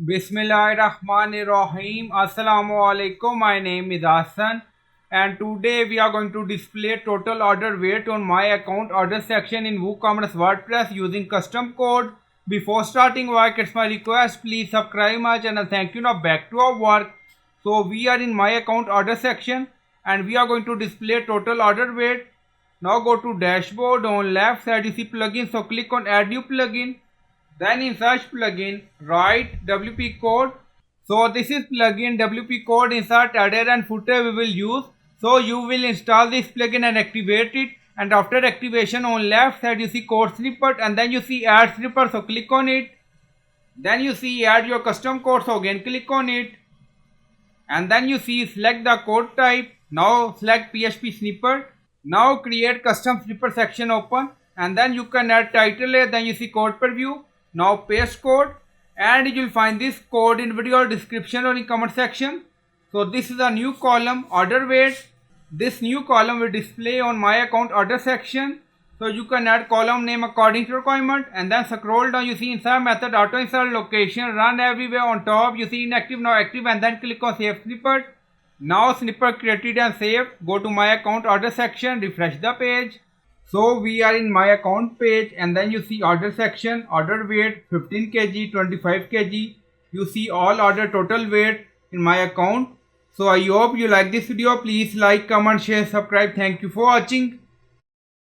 Bismillahirrahmanirrahim. Assalamu alaikum. My name is Hassan, and today we are going to display total order weight on my account order section in WooCommerce WordPress using custom code. Before starting work, it's my request, please subscribe my channel. Thank you. Now back to our work. So we are in my account order section and we are going to display total order weight. Now go to dashboard. On left side you see plugin, so click on add new plugin. Then in search plugin, write WP code. So this is plugin WP code, insert header and footer we will use. So you will install this plugin and activate it. And after activation, on left side you see code snippet and then you see add snippet. So click on it. Then you see add your custom code. So again click on it. And then you see select the code type. Now select PHP snippet. Now create custom snippet section open. And then you can add title here. Then you see code preview. Now paste code and you will find this code in video description or in comment section. So this is a new column, order weight. This new column will display on my account order section. So you can add column name according to requirement and then scroll down, you see insert method, auto insert, location, run everywhere. On top you see inactive, now active, and then click on save snippet. Now snippet created and saved. Go to my account order section, refresh the page. So we are in my account page and then you see order section, order weight 15 kg, 25 kg. You see all order total weight in my account. So I hope you like this video. Please like, comment, share, subscribe. Thank you for watching.